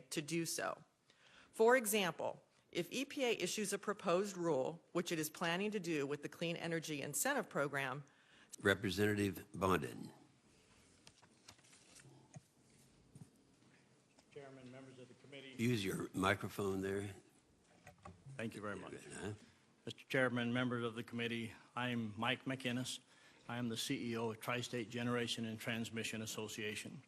to do so. For example, if EPA issues a proposed rule, which it is planning to do with the Clean Energy Incentive Program. Representative Bonden. Chairman, members of the committee. Use your microphone there. Thank you very much. Mr. Chairman, members of the committee, I'm Mike McInnes. I am the CEO of Tri-State Generation and Transmission Association.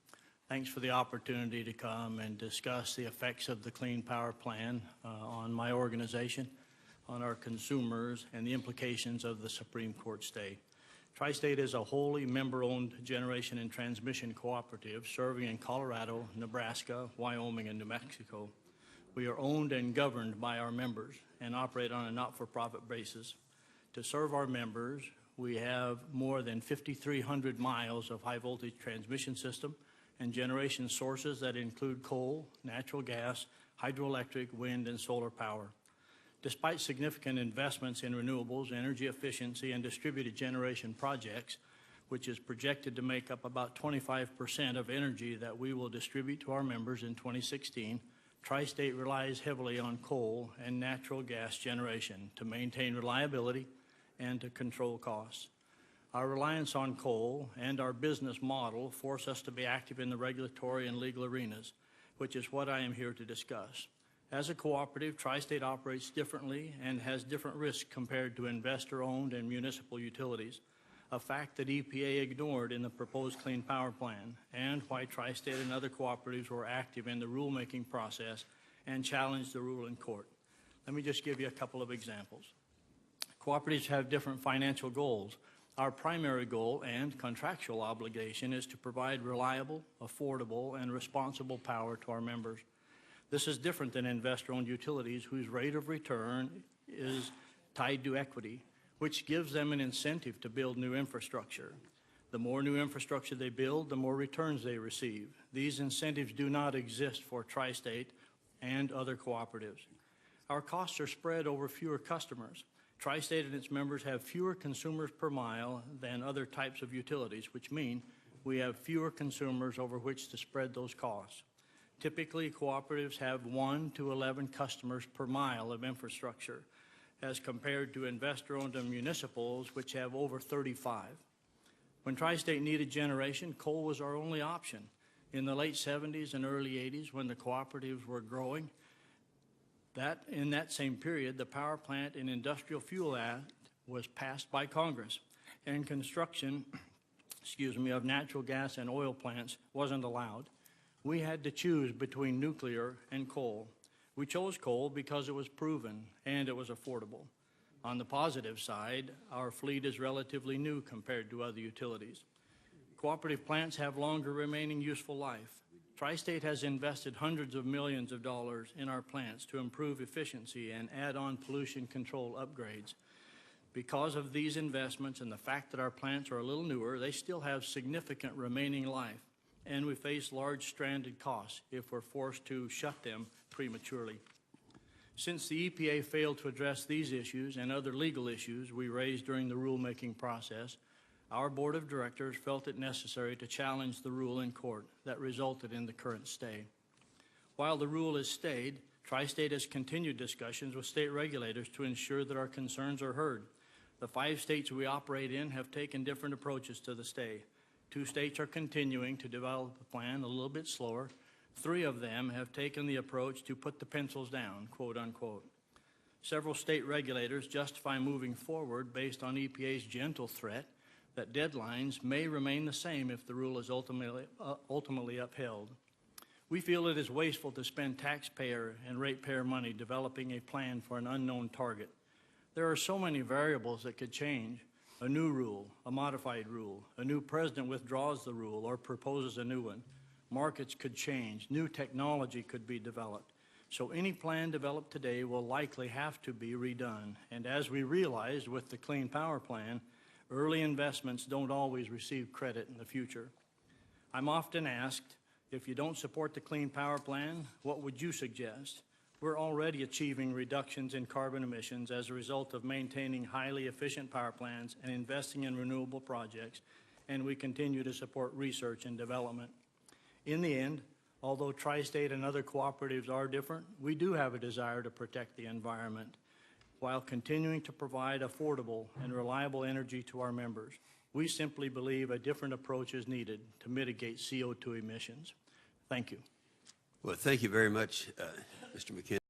Thanks for the opportunity to come and discuss the effects of the Clean Power Plan on my organization, on our consumers, and the implications of the Supreme Court stay. Tri-State is a wholly member-owned generation and transmission cooperative serving in Colorado, Nebraska, Wyoming, and New Mexico. We are owned and governed by our members and operate on a not-for-profit basis. To serve our members, we have more than 5,300 miles of high-voltage transmission system and generation sources that include coal, natural gas, hydroelectric, wind, and solar power. Despite significant investments in renewables, energy efficiency, and distributed generation projects, which is projected to make up about 25% of energy that we will distribute to our members in 2016, Tri-State relies heavily on coal and natural gas generation to maintain reliability and to control costs. Our reliance on coal and our business model force us to be active in the regulatory and legal arenas, which is what I am here to discuss. As a cooperative, Tri-State operates differently and has different risks compared to investor-owned and municipal utilities, a fact that EPA ignored in the proposed Clean Power Plan, and why Tri-State and other cooperatives were active in the rulemaking process and challenged the rule in court. Let me just give you a couple of examples. Cooperatives have different financial goals. Our primary goal and contractual obligation is to provide reliable, affordable, and responsible power to our members. This is different than investor-owned utilities whose rate of return is tied to equity, which gives them an incentive to build new infrastructure. The more new infrastructure they build, the more returns they receive. These incentives do not exist for Tri-State and other cooperatives. Our costs are spread over fewer customers. Tri-State and its members have fewer consumers per mile than other types of utilities, which mean we have fewer consumers over which to spread those costs. Typically, cooperatives have 1 to 11 customers per mile of infrastructure, as compared to investor-owned and municipals, which have over 35. When Tri-State needed generation, coal was our only option. In the late 70s and early 80s, when the cooperatives were growing, in that same period, the Power Plant and Industrial Fuel Act was passed by Congress, and construction of natural gas and oil plants wasn't allowed. We had to choose between nuclear and coal. We chose coal because it was proven and it was affordable. On the positive side, our fleet is relatively new compared to other utilities. Cooperative plants have longer remaining useful life. Tri-State has invested hundreds of millions of dollars in our plants to improve efficiency and add on pollution control upgrades. Because of these investments and the fact that our plants are a little newer, they still have significant remaining life, and we face large stranded costs if we're forced to shut them prematurely. Since the EPA failed to address these issues and other legal issues we raised during the rulemaking process, our board of directors felt it necessary to challenge the rule in court that resulted in the current stay. While the rule is stayed, Tri-State has continued discussions with state regulators to ensure that our concerns are heard. The 5 states we operate in have taken different approaches to the stay. 2 states are continuing to develop a plan a little bit slower. 3 of them have taken the approach to put the pencils down, quote unquote. Several state regulators justify moving forward based on EPA's gentle threat that deadlines may remain the same if the rule is ultimately upheld. We feel it is wasteful to spend taxpayer and ratepayer money developing a plan for an unknown target. There are so many variables that could change. A new rule, a modified rule, a new president withdraws the rule or proposes a new one. Markets could change, new technology could be developed. So any plan developed today will likely have to be redone. And as we realized with the Clean Power Plan, early investments don't always receive credit in the future. I'm often asked, if you don't support the Clean Power Plan, what would you suggest? We're already achieving reductions in carbon emissions as a result of maintaining highly efficient power plants and investing in renewable projects, and we continue to support research and development. In the end, Although Tri-State and other cooperatives are different, we do have a desire to protect the environment while continuing to provide affordable and reliable energy to our members. We simply believe a different approach is needed to mitigate CO2 emissions. Thank you. Well, thank you very much, Mr. McKinney.